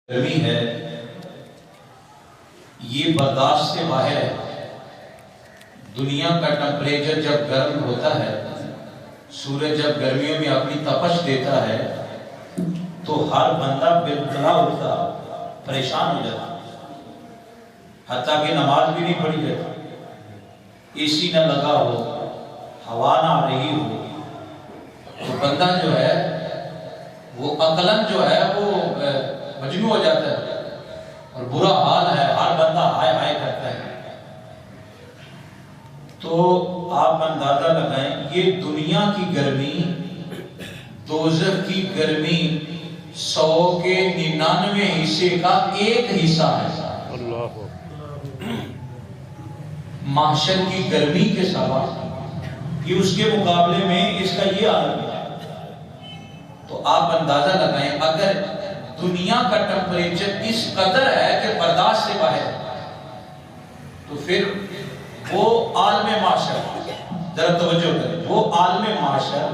گرمی ہے یہ برداشت سے باہر ہے۔ دنیا کا ٹمپریچر جب گرم ہوتا ہے، سورج جب گرمیوں میں اپنی تپش دیتا ہے تو ہر بندہ بالکلا ہوتا پریشان ہو جاتا، حتیٰ کہ نماز بھی نہیں پڑھی جاتی، اے سی نہ لگا ہو، ہوا نہ آ رہی ہو، تو بندہ جو ہے وہ عقلاً جو ہے وہ مجنون ہو جاتا ہے اور برا حال ہے، ہر بندہ ہائے ہائے کرتا ہے۔ تو آپ اندازہ لگائیں یہ دنیا کی گرمی دوزخ کی گرمی 100 کے 99 حصے کا ایک حصہ ہے۔ اللہ محشر کی گرمی کے سبب یہ اس کے مقابلے میں اس کا یہ عالم ہے۔ تو آپ اندازہ لگائیں اگر دنیا کا ٹمپریچر اس قدر ہے کہ برداشت سے باہر ہے تو پھر وہ عالم معاشر، ذرا توجہ کریں، وہ عالم معاشر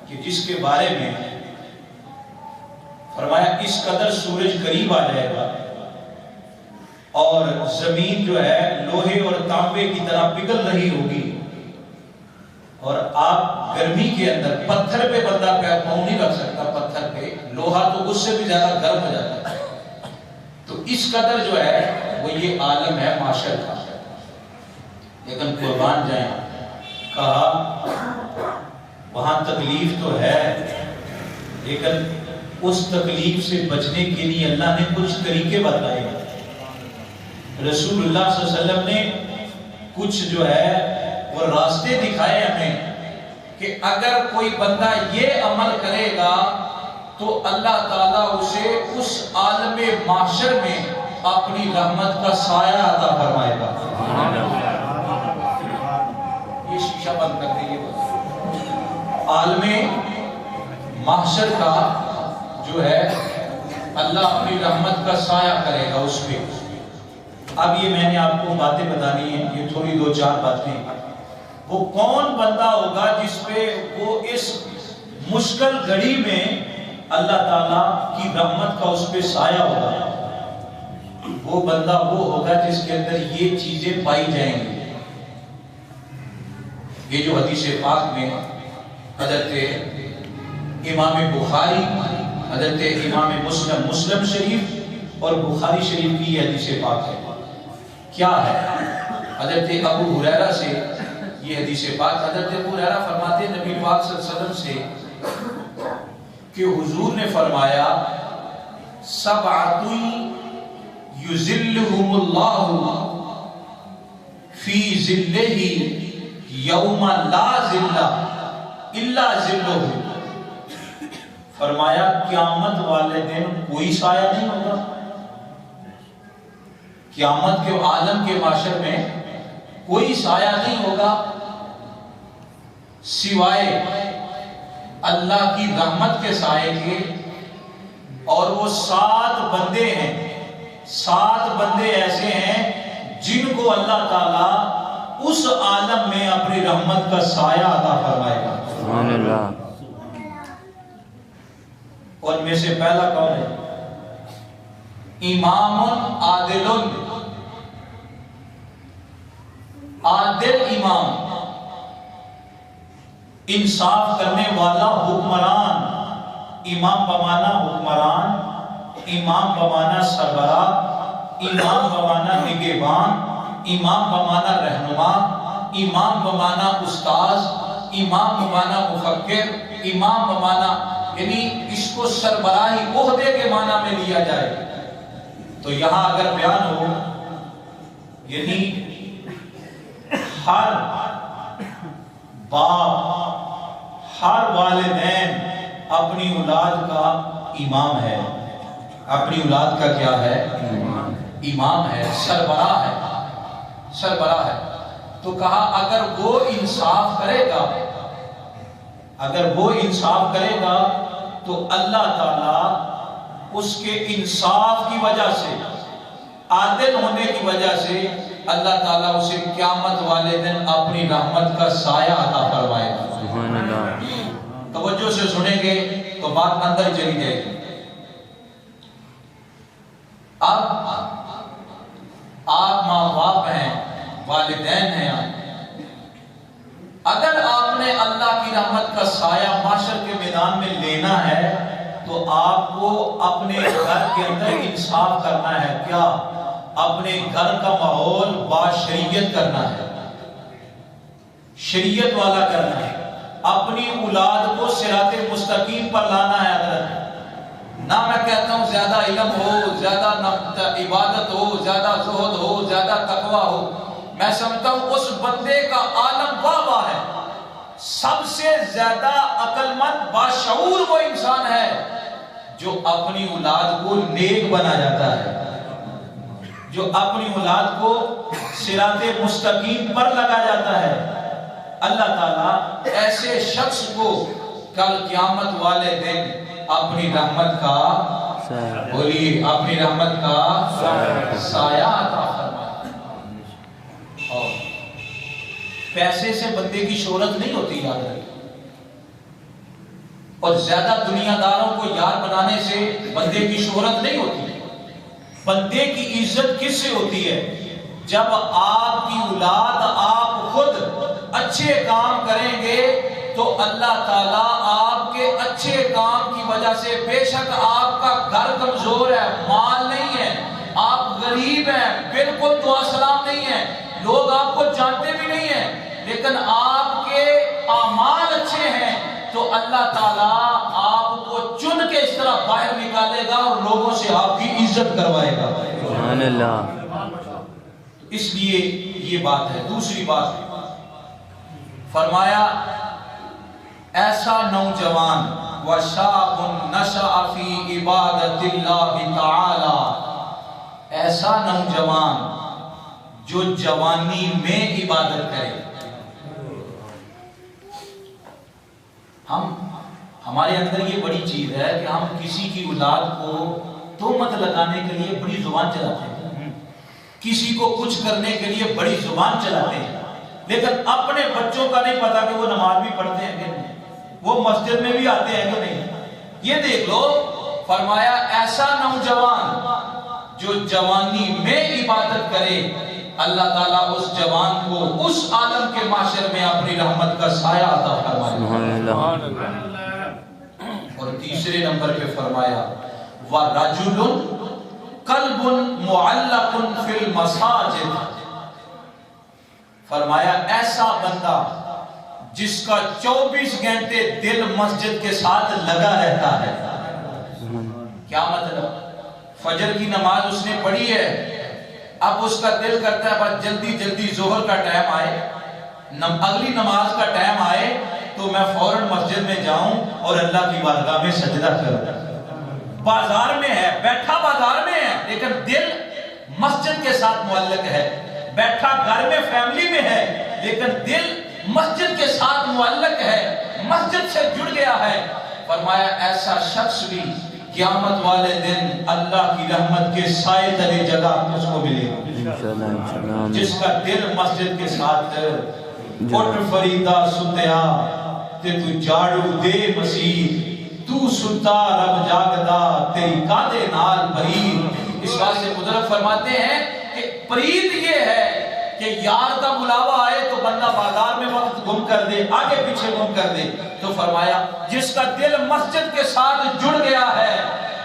کہ جس کے بارے میں فرمایا اس قدر سورج قریب آ جائے گا اور زمین جو ہے لوہے اور تانبے کی طرح پگھل رہی ہوگی، اور آپ گرمی کے اندر پتھر پہ بندہ پاؤں نہیں رکھ سکتا، پتھر پہ لوہا تو اس سے بھی زیادہ گرم ہو جاتا ہے۔ تو اس قدر جو ہے وہ یہ عالم ہے معاشر کا۔ لیکن قربان جائیں، کہا وہاں تکلیف تو ہے لیکن اس تکلیف سے بچنے کے لیے اللہ نے کچھ طریقے بتائے، رسول اللہ صلی اللہ علیہ وسلم نے کچھ جو ہے وہ راستے دکھائے ہمیں کہ اگر کوئی بندہ یہ عمل کرے گا تو اللہ تعالیٰ اسے اس عالم معاشر میں اپنی رحمت کا سایہ عطا فرمائے گا۔ یہ شیشہ بند کر دیں، عالم محشر کا جو ہے اللہ اپنی رحمت کا سایہ کرے گا اس پہ۔ اب یہ میں نے آپ کو باتیں بتانی ہیں، یہ تھوڑی 2-4 باتیں۔ وہ کون بندہ ہوگا جس پہ وہ اس مشکل گھڑی میں اللہ تعالیٰ کی رحمت کا اس پہ سایہ ہوگا؟ وہ بندہ وہ ہوگا جس کے اندر یہ چیزیں پائی جائیں گی۔ یہ جو حدیث پاک میں حضرت امام بخاری، حضرت امام مسلم شریف اور بخاری شریف کی یہ حدیث پاک ہے، کیا ہے؟ حضرت ابو ہریرہ سے یہ حدیث پاک، حضرت ابو ہریرہ فرماتے ہیں نبی پاک صلی اللہ علیہ وسلم سے کہ حضور نے فرمایا سبعۃ یظلھم اللہ فی ظلہ یوم لا ظل الا ظلہ، فرمایا قیامت والے دن کوئی سایہ نہیں ہوگا، قیامت کے عالم کے معاشر میں کوئی سایہ نہیں ہوگا سوائے اللہ کی رحمت کے سائے کے، اور وہ 7 بندے ہیں، 7 بندے ایسے ہیں جن کو اللہ تعالیٰ اس عالم میں اپنی رحمت کا سایہ عطا فرمائے گا۔ سبحان اللہ۔ اور میں سے پہلا کون ہے؟ امام عادل، عادل امام، انصاف کرنے والا حکمران۔ امام بمانا حکمران، امام بمانا سربراہ، امام بمانا نگہبان، امام بمانا رہنما، امام بمانا استاذ، امام بمانا مفکر، امام بمانا، یعنی اس کو سربراہی عہدے کے معنی میں لیا جائے تو یہاں اگر بیان ہو، یعنی ہر باپ، ہر والدین اپنی اولاد کا امام ہے، اپنی اولاد کا کیا ہے؟ امام ہے، سربراہ ہے، سربراہ ہے۔ تو کہا اگر وہ انصاف کرے گا، اگر وہ انصاف کرے گا تو اللہ تعالیٰ اس کے انصاف کی وجہ سے، عادل ہونے کی وجہ سے اللہ تعالیٰ اسے قیامت والے دن اپنی رحمت کا سایہ عطا فرمائے گا۔ سبحان اللہ۔ توجہ سے سنیں گے تو بات اندر چلی جائے گی۔ سایہ معاشر کے میدان میں لینا ہے تو آپ کو اپنے گھر کے اندر انصاف کرنا ہے. کیا؟ اپنے گھر کا ماحول باشریعت کرنا ہے، شریعت والا کرنا ہے. اپنی اولاد کو صراط مستقیم پر لانا ہے. حضرت نہ میں کہتا ہوں زیادہ علم ہو، زیادہ عبادت ہو، زیادہ زہد ہو، زیادہ تقوی ہو. میں سمجھتا ہوں اس بندے کا عالم واہ واہ ہے. سب سے زیادہ عقل مند باشعور وہ انسان ہے جو اپنی اولاد کو نیک بنا جاتا ہے، جو اپنی اولاد کو صراط مستقیم پر لگا جاتا ہے. اللہ تعالیٰ ایسے شخص کو کل قیامت والے دن اپنی رحمت کا بولیے اپنی رحمت کا سایہ عطا فرمائے. اور پیسے سے بندے کی شہرت نہیں ہوتی، یاد رکھیں. اور زیادہ دنیا داروں کو یار بنانے سے بندے کی شہرت نہیں ہوتی. بندے کی عزت کس سے ہوتی ہے؟ جب آپ کی اولاد، آپ خود اچھے کام کریں گے تو اللہ تعالیٰ آپ کے اچھے کام کی وجہ سے، بے شک آپ کا گھر کمزور ہے، مال نہیں ہے، آپ غریب ہیں، بالکل دعا سلام نہیں ہے، لوگ آپ کو جانتے بھی نہیں ہیں، لیکن آپ کے اعمال اچھے ہیں تو اللہ تعالیٰ آپ کو چن کے اس طرح باہر نکالے گا اور لوگوں سے آپ کی عزت کروائے گا. سبحان اللہ. اس لیے یہ بات ہے. دوسری بات فرمایا ایسا نوجوان وشاب نشأ فی عبادت اللہ تعالی، ایسا نوجوان جو جوانی میں عبادت کرے. ہمارے اندر یہ بڑی چیز ہے کہ ہم کسی کی اولاد کو تہمت لگانے کے لیے بڑی زبان چلاتے ہیں، کسی کو کچھ کرنے کے لیے بڑی زبان چلاتے ہیں، لیکن اپنے بچوں کا نہیں پتا کہ وہ نماز بھی پڑھتے ہیں کہ نہیں، وہ مسجد میں بھی آتے ہیں کہ نہیں. یہ دیکھ لو. فرمایا ایسا نوجوان جو جوانی میں عبادت کرے، اللہ تعالیٰ اس جوان کو اس عالم کے معاشر میں اپنی رحمت کا سایہ عطا فرمائے. اور تیسرے نمبر پہ فرمایا وَرَجُلٌ قَلْبٌ مُعَلَّقٌ فِي الْمَسَاجِدِ، فرمایا ایسا بندہ جس کا 24 گھنٹے دل مسجد کے ساتھ لگا رہتا ہے. کیا مطلب؟ فجر کی نماز اس نے پڑھی ہے، اب اس کا دل کرتا ہے بس جلدی جلدی ظہر کا ٹائم آئے، اگلی نماز کا ٹائم آئے تو میں فوراً مسجد میں جاؤں اور اللہ کی بارگاہ میں سجدہ کروں. بازار میں ہے، بیٹھا بازار میں ہے، لیکن دل مسجد کے ساتھ معلق ہے. بیٹھا گھر میں فیملی میں ہے، لیکن دل مسجد کے ساتھ معلق ہے، مسجد سے جڑ گیا ہے. فرمایا ایسا شخص بھی قیامت والے دن اللہ کی رحمت کے سائے تلے جگہ اس کو ملے گا. جس کا دل مسجد کے ساتھ اٹھ فریدہ ستیا تے تو جاڑو دے مسیح، تو ستا رب جاگدا تیری کادے نال برید. اس بات سے بزرگ فرماتے ہیں کہ پرید یہ ہے کہ یار کا بلاوا آئے تو بندہ بازار میں وقت گم کر دے، آگے پیچھے گم کر دے. تو فرمایا جس کا دل مسجد کے ساتھ جڑ گیا ہے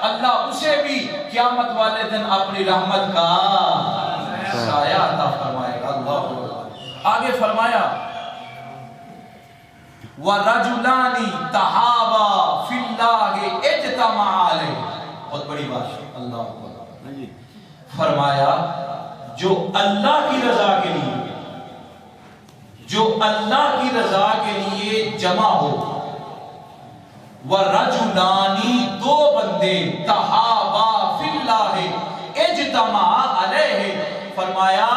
اللہ اسے بھی قیامت والے دن اپنی رحمت کا سایہ عطا فرمائے گا. اللہ آگے فرمایا وَرَجُلَانِ تَحَابَا فِي اللَّهِ اجْتَمَعَا عَلَيْهِ. بہت بڑی بات. اللہ فرمایا جو اللہ کی رضا کے لیے، جو اللہ کی رضا کے لیے جمع ہو. وَرَجُلَانِ دو بندے تَحَابَا فِي اللَّهِ اجْتَمَعَا عَلَيْهِ. فرمایا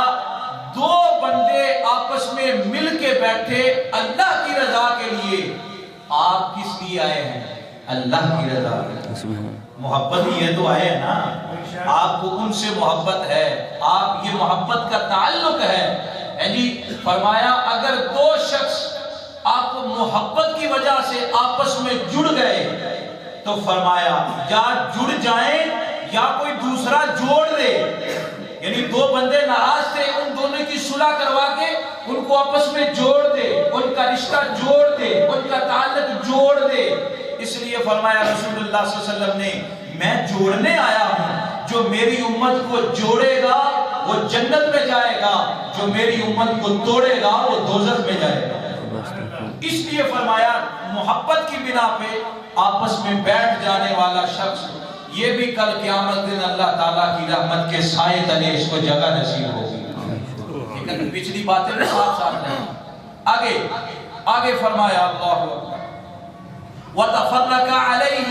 دو بندے آپس میں مل کے بیٹھے اللہ کی رضا کے لیے. آپ کس لیے آئے ہیں؟ اللہ کی رضا کے لیے. محبت ہی ہے تو آئے ہیں نا. آپ کو ان سے محبت ہے، آپ یہ محبت کا تعلق ہے. جی فرمایا اگر دو شخص آپ کو محبت کی وجہ سے آپس میں جڑ گئے تو فرمایا یا جڑ جائیں یا کوئی دوسرا جوڑ دے. یعنی دو بندے ناراض تھے، ان دونوں کی صلح کروا کے ان کو آپس میں جوڑ دے، ان کا رشتہ جوڑ دے، ان کا تعلق جوڑ دے۔ اس لیے فرمایا رسول اللہ صلی اللہ علیہ وسلم نے میں جوڑنے آیا ہوں، جو میری امت کو جوڑے گا وہ جنت میں جائے گا، جو میری امت کو توڑے گا وہ دوزخ میں جائے گا۔ اس لیے فرمایا محبت کی بنا پہ آپس میں بیٹھ جانے والا شخص یہ بھی کل قیامت دن اللہ تعالیٰ کی رحمت کے سائے تلے اس کو جگہ نصیب ہوگی۔ لیکن پچھلی باتیں میں ساتھ ساتھ نہیں، آگے فرمایا اللہ اکبر وَتَفَرَّقَ عَلَيْهِ،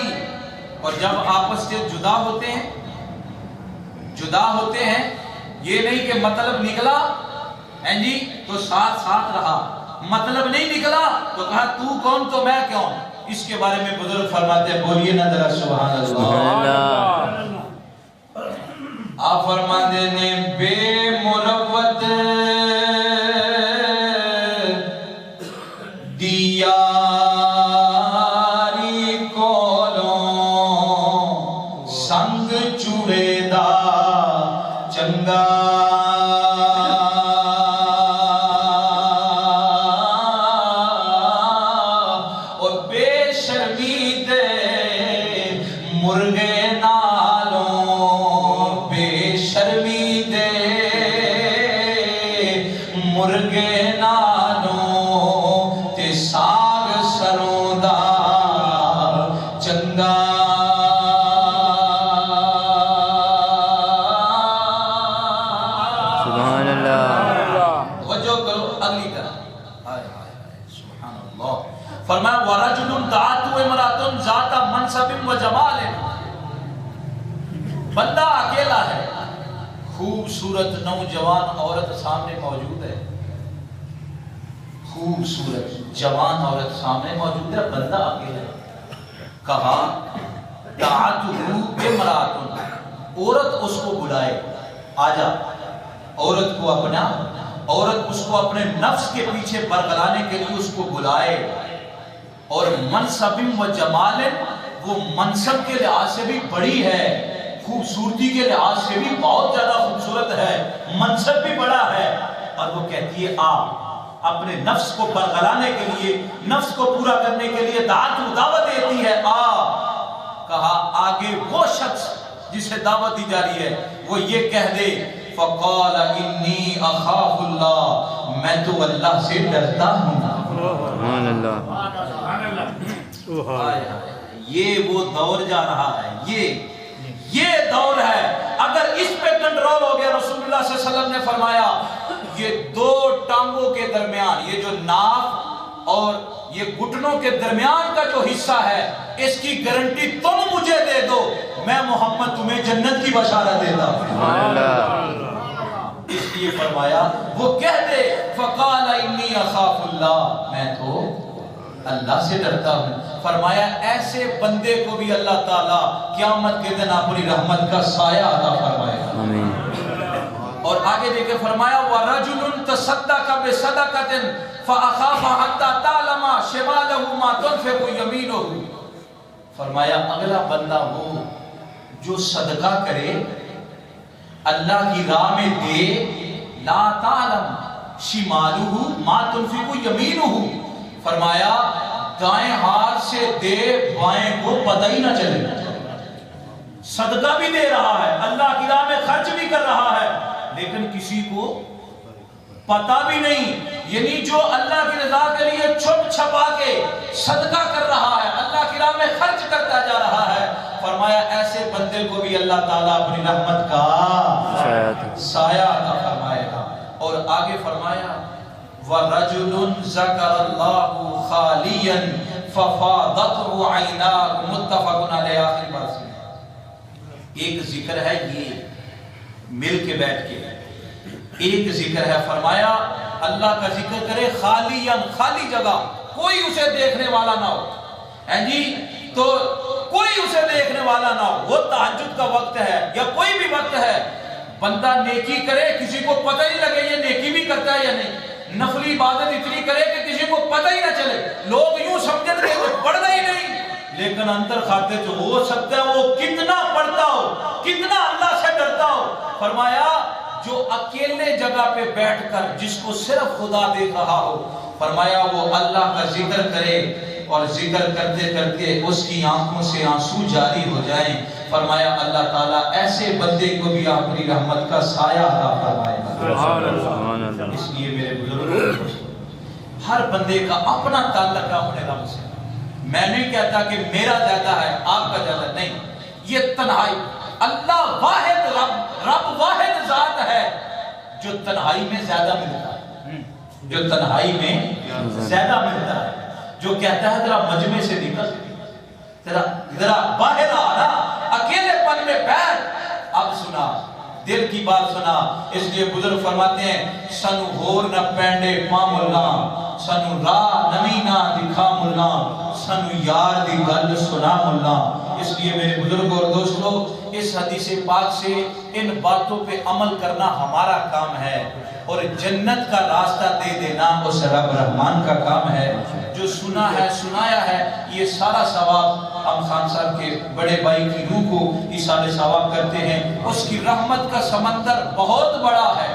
اور جب آپس سے جدا ہوتے ہیں یہ نہیں کہ مطلب نکلا جی تو ساتھ ساتھ رہا، مطلب نہیں نکلا تو کہا تو کون تو میں کیوں۔ اس کے بارے میں بزرگ فرماتے ہیں، بولیے نا ذرا سبحان اللہ۔ آپ فرماتے ہیں بے مروت دیاری کولوں سنگ چوڑے دا چنگا، فرمایا وَرَجُلٌ دَعَتْهُ امْرَأَةٌ ذَاتَ مَنْصَبٍ وَجَمَالٍ، بندہ اکیلا ہے، خوبصورت نوجوان عورت سامنے موجود ہے، خوبصورت جوان عورت سامنے موجود ہے، بندہ اکیلا ہے۔ کہا دَعَتْهُ امْرَأَةٌ، عورت اس کو بلائے، آجا، عورت کو عورت اس کو اپنے نفس کے پیچھے برگلانے کے لیے اس کو بلائے، اور منصب و جمال، وہ منصب کے لحاظ سے بھی بڑی ہے، خوبصورتی کے لحاظ سے بھی بہت زیادہ خوبصورت ہے، منصب بھی بڑا ہے، اور وہ کہتی ہے اپنے نفس کو برگلانے کے لیے، نفس کو پورا کرنے کے لیے دعوت دیتی ہے کہا آگے وہ شخص جسے دعوت دی جا رہی ہے وہ یہ کہہ دے فقال انی اخاف اللہ، میں تو اللہ سے ڈرتا ہوں۔ سبحان اللہ، یہ وہ دور جا رہا ہے، یہ دور ہے، اگر اس پہ کنٹرول ہو گیا، رسول اللہ صلی اللہ علیہ وسلم نے فرمایا یہ دو ٹانگوں کے درمیان، یہ جو ناف اور یہ گھٹنوں کے درمیان کا جو حصہ ہے، اس کی گارنٹی تم مجھے دے دو، میں محمد تمہیں جنت کی بشارت دیتا ہوں۔ اس لیے فرمایا وہ کہہ دے فقال انی اخاف اللہ، میں تو اللہ سے ڈرتا ہوں۔ فرمایا ایسے بندے کو بھی اللہ تعالیٰ قیامت کے دن اپنی رحمت کا سایہ عطا فرمائے گا۔ اور آگے دیکھیں فرمایا وَرَجُلٌ تَصَدَّقَ بِصَدَقَةٍ فَأَخَافَ حَتَّى تَعْلَمَ شِمَالَهُ مَا تُنْفِقُ يَمِينُهُ، فرمایا اگلا بندہ وہ جو صدقہ کرے، اللہ کی راہ میں دے، لا تعلم شمالہ ما تنفق یمینہ، فرمایا دائیں ہاتھ سے دے بائیں کو پتہ ہی نہ چلے، صدقہ بھی دے رہا ہے، اللہ کی راہ میں خرچ بھی کر رہا ہے، لیکن کسی کو پتہ بھی نہیں، یعنی جو اللہ کی رضا کے لیے چھپ چھپا کے صدقہ کر رہا ہے، اللہ کی راہ میں خرچ کرتا جا رہا ہے، فرمایا ایسے بندے کو بھی اللہ تعالیٰ اپنی رحمت کا سایہ عطا فرمائے گا۔ اور آگے فرمایا وَرَجُلٌ ذَكَرَ اللَّهُ خَالِيًا فَفَاضَتْهُ عَيْنَاهُ، متفق علیہ، آخری بات سے ایک ذکر ہے، یہ مل کے بیٹھ کے ایک ذکر ہے، فرمایا اللہ کا ذکر کرے خالیاً، خالی جگہ، کوئی اسے دیکھنے والا نہ ہو، جی تو کوئی اسے دیکھنے والا نہ ہو، وہ تہجد کا وقت ہے یا کوئی بھی وقت ہے، بندہ نیکی کرے کسی کو پتہ ہی لگے یہ نیکی بھی کرتا ہے یا نہیں، نفلی عبادت اتنی کرے کہ کسی کو پتہ ہی نہ چلے، لوگ یوں سمجھتے ہیں کہ پڑھنا ہی نہیں، لیکن اندر کھاتے جو ہو سکتا ہے وہ کتنا پڑھتا ہو، کتنا اللہ سے ڈرتا ہو۔ فرمایا جو اکیلے جگہ پہ بیٹھ کر جس کو صرف خدا دیکھ رہا ہو، فرمایا وہ اللہ کا ذکر کرے اور ذکر کرتے کرتے اس کی آنکھوں سے آنسو جاری ہو جائیں، فرمایا اللہ تعالیٰ ایسے بندے کو بھی اپنی رحمت کا سایہ عطا فرمائے گا۔ اس لیے میرے بزرگوں، ہر بندے کا اپنا تعلق ہے اپنے رب سے۔ میں نہیں کہتا کہ میرا زیادہ ہے آپ کا زیادہ، نہیں، یہ تنہائی اللہ واحد رب واحد ذات ہے جو تنہائی میں زیادہ ملتا ہے، جو تنہائی میں زیادہ ملتا ہے، جو کہتا ہے ذرا مجمع سے نکل، ذرا باہر آنا، اکیلے پن میں بیٹھ، اب سنا دل کی بات سنا۔ اس لیے بزرگ فرماتے ہیں سنو ہور نہ پینڈے پا ملا، سنو راہ نمی نہ دکھا ملا، سنو یار دی گل سنا ملا۔ اس لیے میرے بزرگوں اور دوستوں، اس حدیث پاک سے ان باتوں پہ عمل کرنا ہمارا کام ہے، اور جنت کا راستہ دے دینا اس رب رحمان کا کام ہے۔ جو سنا ہے سنایا ہے، یہ سارا ثواب ہم خان صاحب کے بڑے بھائی کی روح کو ایصال ثواب کرتے ہیں۔ اس کی رحمت کا سمندر بہت بڑا ہے،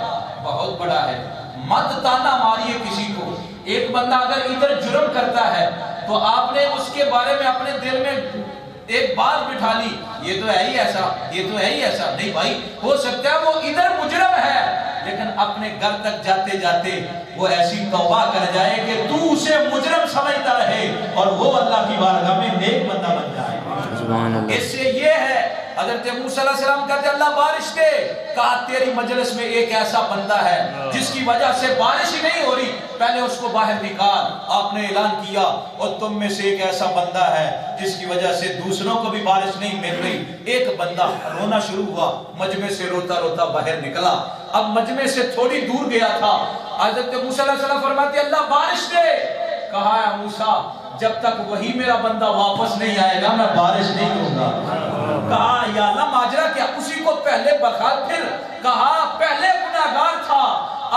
بہت بڑا ہے۔ مت تانا ماریے کسی کو۔ ایک بندہ اگر ادھر جرم کرتا ہے تو آپ نے اس کے بارے میں اپنے دل میں ایک بات بٹھا لی، یہ تو ہے ہی ایسا، یہ تو ہے ہی ایسا۔ نہیں بھائی، ہو سکتا ہے وہ ادھر مجرم ہے، لیکن اپنے گھر تک جاتے جاتے وہ ایسی توبہ کر جائے کہ تو اسے مجرم سمجھتا رہے اور وہ اللہ کی بارگاہ میں نیک بندہ بن جائے۔ اس سے یہ ہے، حضرت موسیٰ علیہ السلام کہتے اللہ بارش دے، کہا تیری مجلس میں ایک ایسا بندہ ہے جس کی وجہ سے بارش ہی نہیں ہو رہی، پہلے اس کو باہر نکال۔ آپ نے اعلان کیا اور تم میں سے ایک ایسا بندہ ہے جس کی وجہ سے دوسروں کو بھی بارش نہیں مل رہی۔ ایک بندہ رونا شروع ہوا، مجمع سے روتا روتا باہر نکلا۔ اب مجمع سے تھوڑی دور گیا تھا، حضرت موسیٰ علیہ السلام فرماتے اللہ بارش دے۔ کہا ہے موسیٰ جب تک وہی میرا بندہ واپس نہیں آئے گا میں بارش نہیں دوں گا۔ کہا یا اللہ ماجرا کیا؟ اسی کو پہلے بخار، پھر کہا پہلے گناہگار تھا،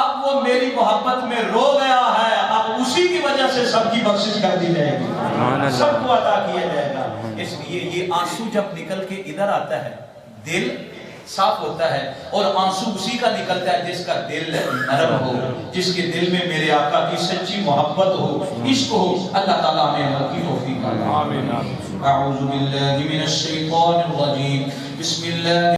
اب وہ میری محبت میں رو گیا ہے، اب اسی کی وجہ سے سب کی بخشش کر دی جائے گی، سب کو عطا کیا جائے گا۔ اس لیے یہ آنسو جب نکل کے ادھر آتا ہے دل صاف ہوتا ہے، اور آنسو اسی کا نکلتا ہے جس کا دل نرم ہو، جس کے دل میں میرے آقا کی سچی محبت ہو، عشق ہو۔ اللہ تعالیٰ ہمیں عمل کی توفیق عطا فرمائے۔ اعوذ باللہ من الشیطان الرجیم، بسم اللہ